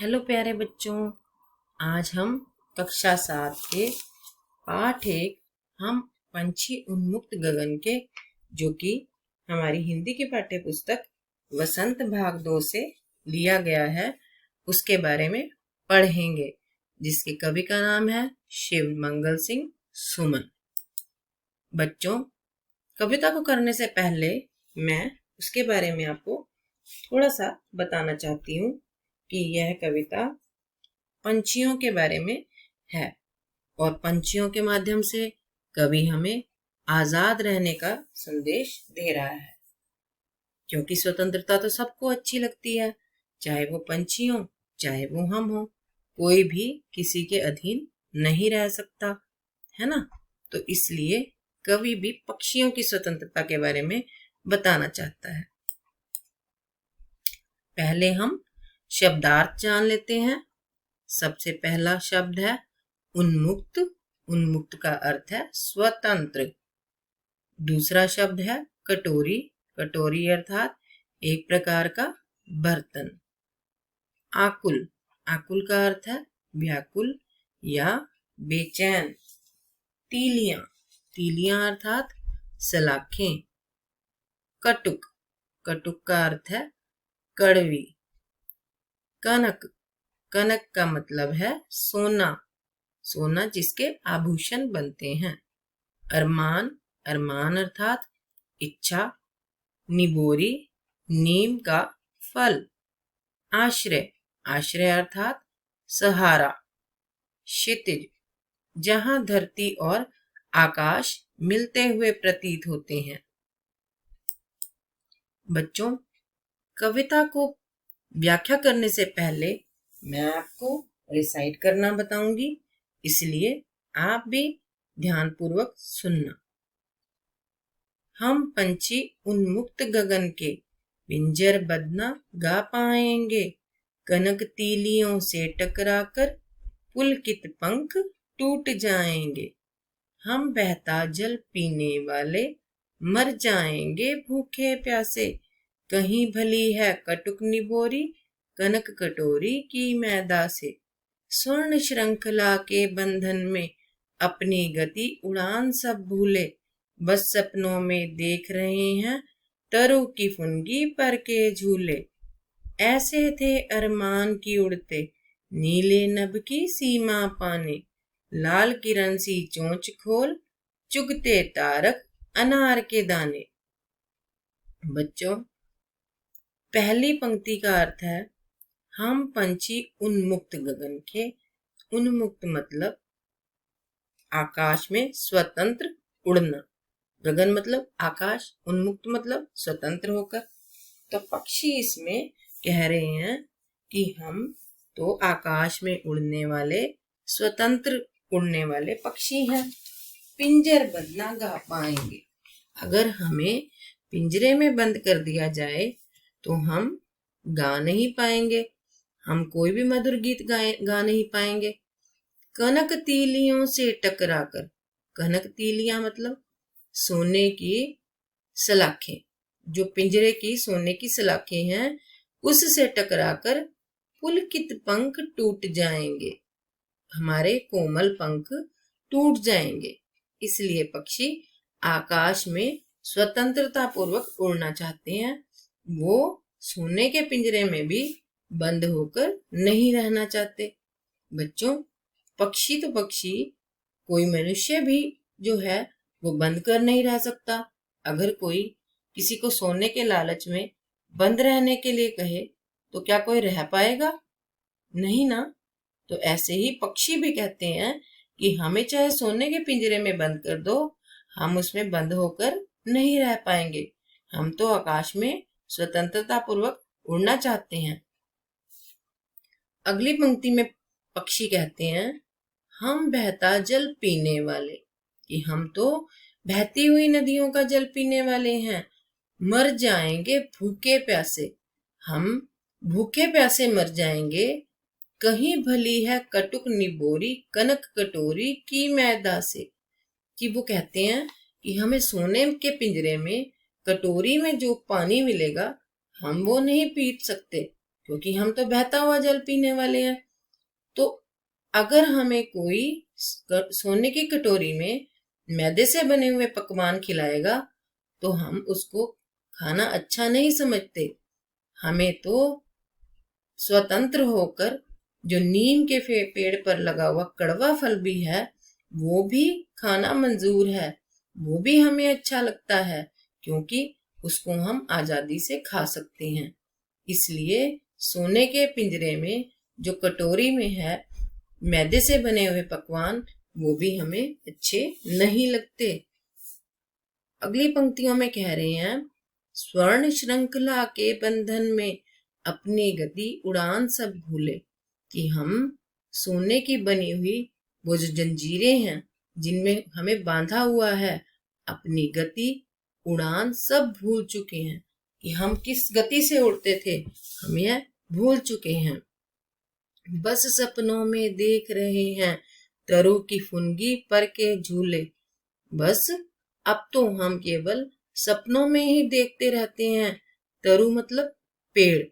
Hello प्यारे बच्चों। आज हम कक्षा 7 के पाठ 1 हम पंछी उन्मुक्त गगन के जो कि हमारी हिंदी की पाठ्य पुस्तक वसंत भाग 2 से लिया गया है उसके बारे में पढ़ेंगे, जिसके कवि का नाम है शिव मंगल सिंह सुमन। बच्चों, कविता को करने से पहले मैं उसके बारे में आपको थोड़ा सा बताना चाहती हूँ कि यह कविता पंछियों के बारे में है और पंछियों के माध्यम से कवि हमें आजाद रहने का संदेश दे रहा है, क्योंकि स्वतंत्रता तो सबको अच्छी लगती है, चाहे वो पंछी हो चाहे वो हम हो, कोई भी किसी के अधीन नहीं रह सकता है ना। तो इसलिए कवि भी पक्षियों की स्वतंत्रता के बारे में बताना चाहता है। पहले हम शब्दार्थ जान लेते हैं। सबसे पहला शब्द है उन्मुक्त। उन्मुक्त का अर्थ है स्वतंत्र। दूसरा शब्द है कटोरी। कटोरी अर्थात एक प्रकार का बर्तन। आकुल। आकुल का अर्थ है व्याकुल या बेचैन। तीलियां। तीलियां अर्थात सलाखें। कटुक। कटुक का अर्थ है कड़वी। कनक। कनक का मतलब है सोना। सोना जिसके आभूषण बनते हैं। अरमान। अरमान अर्थात इच्छा। निबोरी। नीम का फल। आश्रय। आश्रय अर्थात सहारा। क्षितिज। जहां धरती और आकाश मिलते हुए प्रतीत होते हैं। बच्चों, कविता को व्याख्या करने से पहले मैं आपको रिसाइट करना बताऊंगी, इसलिए आप भी ध्यानपूर्वक सुनना। हम पंछी उन्मुक्त गगन के पिंजर बदना गा पाएंगे, कनक तीलियों से टकराकर पुलकित पंख टूट जाएंगे। हम बहता जल पीने वाले मर जाएंगे भूखे प्यासे, कहीं भली है कटुक निबोरी कनक कटोरी की मैदा से। स्वर्ण श्रृंखला के बंधन में अपनी गति उड़ान सब भूले, बस सपनों में देख रहे हैं तरु की फुनगी पर के झूले। ऐसे थे अरमान की उड़ते नीले नभ की सीमा पाने, लाल किरण सी चोंच खोल चुगते तारक अनार के दाने। बच्चों, पहली पंक्ति का अर्थ है हम पंछी उन्मुक्त गगन के। उन्मुक्त मतलब आकाश में स्वतंत्र उड़ना। गगन मतलब आकाश, उन्मुक्त मतलब स्वतंत्र होकर। तो पक्षी इसमें कह रहे हैं कि हम तो आकाश में उड़ने वाले स्वतंत्र उड़ने वाले पक्षी हैं, पिंजर बदना गा पाएंगे। अगर हमें पिंजरे में बंद कर दिया जाए तो हम गा नहीं पाएंगे, हम कोई भी मधुर गीत गा नहीं पाएंगे। कनक तीलियों से टकराकर। कनक तीलियां मतलब सोने की सलाखें, जो पिंजरे की सोने की सलाखें हैं उससे टकराकर पुलकित पंख टूट जाएंगे, हमारे कोमल पंख टूट जाएंगे। इसलिए पक्षी आकाश में स्वतंत्रता पूर्वक उड़ना चाहते हैं, वो सोने के पिंजरे में भी बंद होकर नहीं रहना चाहते। बच्चों, पक्षी तो पक्षी, कोई मनुष्य भी जो है वो बंद कर नहीं रह सकता। अगर कोई किसी को सोने के लालच में बंद रहने के लिए कहे तो क्या कोई रह पाएगा? नहीं ना। तो ऐसे ही पक्षी भी कहते हैं कि हमें चाहे सोने के पिंजरे में बंद कर दो, हम उसमें बंद होकर नहीं रह पाएंगे, हम तो आकाश में स्वतंत्रता पूर्वक उड़ना चाहते हैं। अगली पंक्ति में पक्षी कहते हैं हम बहता जल पीने वाले, कि हम तो बहती हुई नदियों का जल पीने वाले हैं, मर जाएंगे भूखे प्यासे। हम भूखे प्यासे मर जाएंगे, कहीं भली है कटुक निबोरी कनक कटोरी की मैदा से। कि वो कहते हैं कि हमें सोने के पिंजरे में कटोरी में जो पानी मिलेगा हम वो नहीं पी सकते, क्योंकि हम तो बहता हुआ जल पीने वाले हैं। तो अगर हमें कोई सोने की कटोरी में मैदे से बने हुए पकवान खिलाएगा तो हम उसको खाना अच्छा नहीं समझते। हमें तो स्वतंत्र होकर जो नीम के पेड़ पर लगा हुआ कड़वा फल भी है वो भी खाना मंजूर है, वो भी हमें अच्छा लगता है, क्योंकि उसको हम आजादी से खा सकते हैं। इसलिए सोने के पिंजरे में जो कटोरी में है मैदे से बने हुए पकवान वो भी हमें अच्छे नहीं लगते। अगली पंक्तियों में कह रहे हैं, स्वर्ण श्रृंखला के बंधन में अपनी गति उड़ान सब भूले, कि हम सोने की बनी हुई वो जो जंजीरें हैं जिनमें हमें बांधा हुआ है, अपनी गति उड़ान सब भूल चुके हैं, कि हम किस गति से उड़ते थे हम यह भूल चुके हैं। बस सपनों में देख रहे हैं तरु की फुनगी पर के झूले। बस अब तो हम केवल सपनों में ही देखते रहते हैं। तरु मतलब पेड़,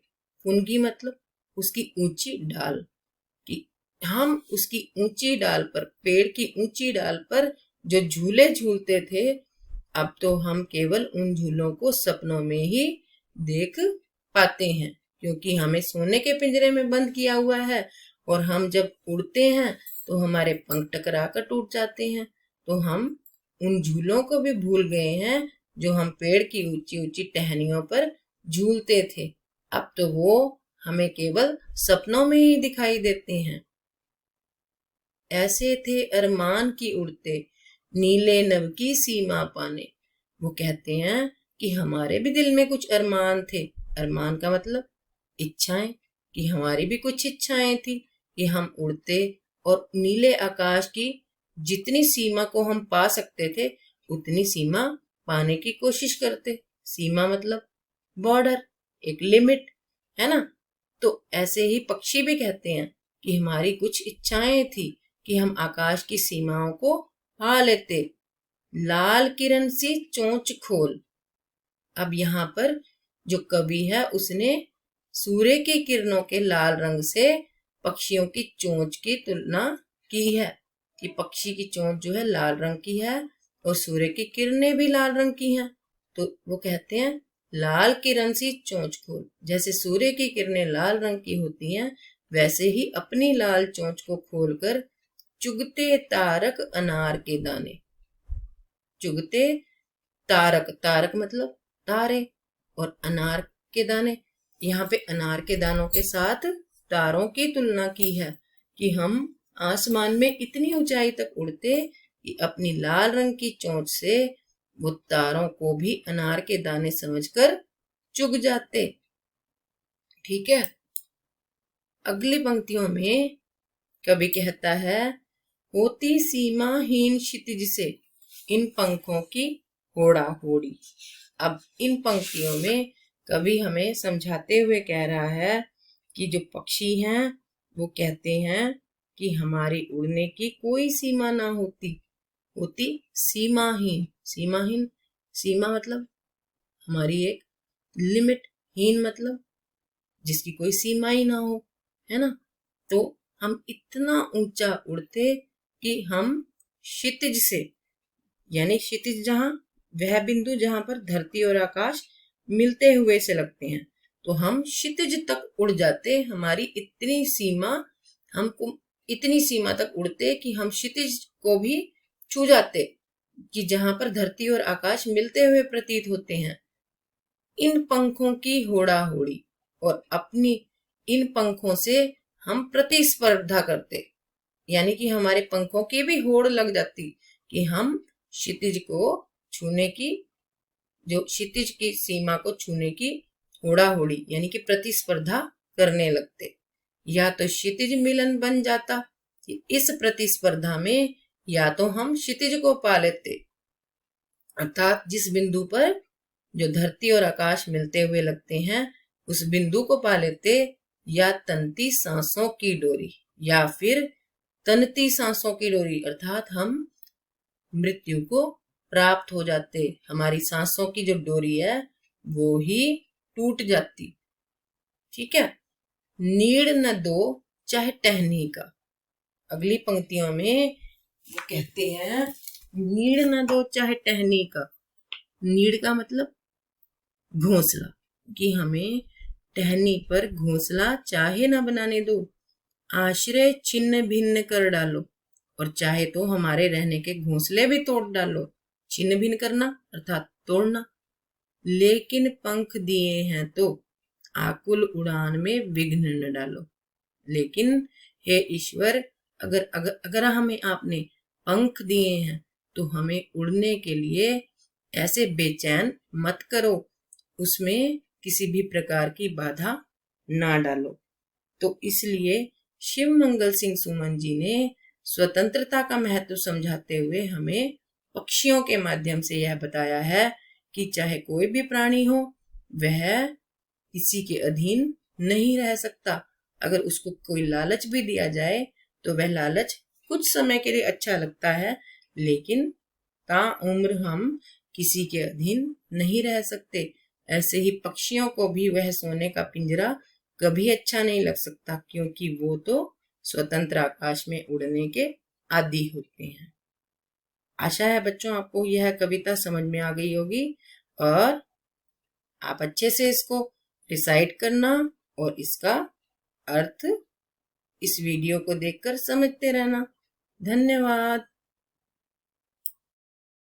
फुनगी मतलब उसकी ऊंची डाल, कि हम उसकी ऊंची डाल पर, पेड़ की ऊंची डाल पर जो झूले झूलते थे, अब तो हम केवल उन झूलों को सपनों में ही देख पाते हैं, क्योंकि हमें सोने के पिंजरे में बंद किया हुआ है और हम जब उड़ते हैं तो हमारे पंख टकरा कर टूट जाते हैं। तो हम उन झूलों को भी भूल गए हैं जो हम पेड़ की ऊंची ऊंची टहनियों पर झूलते थे। अब तो वो हमें केवल सपनों में ही दिखाई देते हैं। ऐसे थे अरमान की उड़ते नीले नभ की सीमा पाने। वो कहते हैं कि हमारे भी दिल में कुछ अरमान थे। अरमान का मतलब इच्छाएं, कि हमारी भी कुछ इच्छाएं थी कि हम उड़ते और नीले आकाश की जितनी सीमा को हम पा सकते थे उतनी सीमा पाने की कोशिश करते। सीमा मतलब बॉर्डर, एक लिमिट, है ना। तो ऐसे ही पक्षी भी कहते हैं कि हमारी कुछ इच्छाएं थी कि हम आकाश की सीमाओं को पा लेते। लाल किरण सी चोंच खोल। अब यहाँ पर जो कवि है उसने सूर्य की किरणों के लाल रंग से पक्षियों की चोंच की तुलना की है, कि पक्षी की चोंच जो है लाल रंग की है और सूर्य की किरणें भी लाल रंग की हैं। तो वो कहते हैं लाल किरण सी चोंच खोल। जैसे सूर्य की किरणें लाल रंग की होती हैं वैसे ही अपनी लाल चोंच को खोलकर चुगते तारक अनार के दाने। चुगते तारक, तारक मतलब तारे, और अनार के दाने, यहाँ पे अनार के दानों के साथ तारों की तुलना की है, कि हम आसमान में इतनी ऊंचाई तक उड़ते कि अपनी लाल रंग की चोंच से वो तारों को भी अनार के दाने समझकर चुग जाते। ठीक है। अगली पंक्तियों में कवि कहता है, होती सीमाहीन क्षितिज से इन पंखों की होड़ा होड़ी। अब इन पंक्तियों में कवि हमें समझाते हुए कह रहा है कि जो पक्षी हैं वो कहते हैं कि हमारी उड़ने की कोई सीमा ना होती, होती सीमाहीन। सीमाहीन, सीमा मतलब हमारी एक लिमिट, हीन मतलब जिसकी कोई सीमा ही ना हो, है ना। तो हम इतना ऊंचा उड़ते कि हम क्षितिज से, यानी क्षितिज जहां, वह बिंदु जहां पर धरती और आकाश मिलते हुए से लगते हैं, तो हम क्षितिज तक उड़ जाते। हमारी इतनी सीमा, हमको इतनी सीमा तक उड़ते कि हम क्षितिज को भी छू जाते, कि जहां पर धरती और आकाश मिलते हुए प्रतीत होते हैं। इन पंखों की होड़ा होड़ी, और अपनी इन पंखों से हम प्रतिस्पर्धा करते, यानी कि हमारे पंखों की भी होड़ लग जाती कि हम क्षितिज को छूने की, जो क्षितिज की सीमा को छूने की होड़ा होड़ी यानी कि प्रतिस्पर्धा करने लगते। या तो क्षितिज मिलन बन जाता कि इस प्रतिस्पर्धा में या तो हम क्षितिज को पा लेते, अर्थात जिस बिंदु पर जो धरती और आकाश मिलते हुए लगते हैं उस बिंदु को पा लेते, या तनती सांसों की डोरी, या फिर तनती सांसों की डोरी, अर्थात हम मृत्यु को प्राप्त हो जाते। हमारी सांसों की जो डोरी है वो ही टूट जाती। ठीक है। नीड़ न दो चाहे टहनी का। अगली पंक्तियों में वो कहते हैं नीड़ न दो चाहे टहनी का। नीड़ का मतलब घोंसला, कि हमें टहनी पर घोंसला चाहे ना बनाने दो। आश्रय छिन्न भिन्न कर डालो, और चाहे तो हमारे रहने के घोंसले भी तोड़ डालो। छिन्न भिन्न करना अर्थात तोड़ना। लेकिन पंख दिए हैं तो आकुल उड़ान में विघ्न न डालो। लेकिन हे ईश्वर, अगर हमें आपने पंख दिए हैं तो हमें उड़ने के लिए ऐसे बेचैन मत करो, उसमें किसी भी प्रकार की बाधा ना डालो। तो इसलिए शिव मंगल सिंह सुमन जी ने स्वतंत्रता का महत्व समझाते हुए हमें पक्षियों के माध्यम से यह बताया है कि चाहे कोई भी प्राणी हो, वह किसी के अधीन नहीं रह सकता। अगर उसको कोई लालच भी दिया जाए तो वह लालच कुछ समय के लिए अच्छा लगता है, लेकिन ताउम्र हम किसी के अधीन नहीं रह सकते। ऐसे ही पक्षियों को भी वह सोने का पिंजरा कभी अच्छा नहीं लग सकता, क्योंकि वो तो स्वतंत्र आकाश में उड़ने के आदी होते हैं। आशा है बच्चों आपको यह कविता समझ में आ गई होगी, और आप अच्छे से इसको रिसाइट करना और इसका अर्थ इस वीडियो को देखकर समझते रहना। धन्यवाद।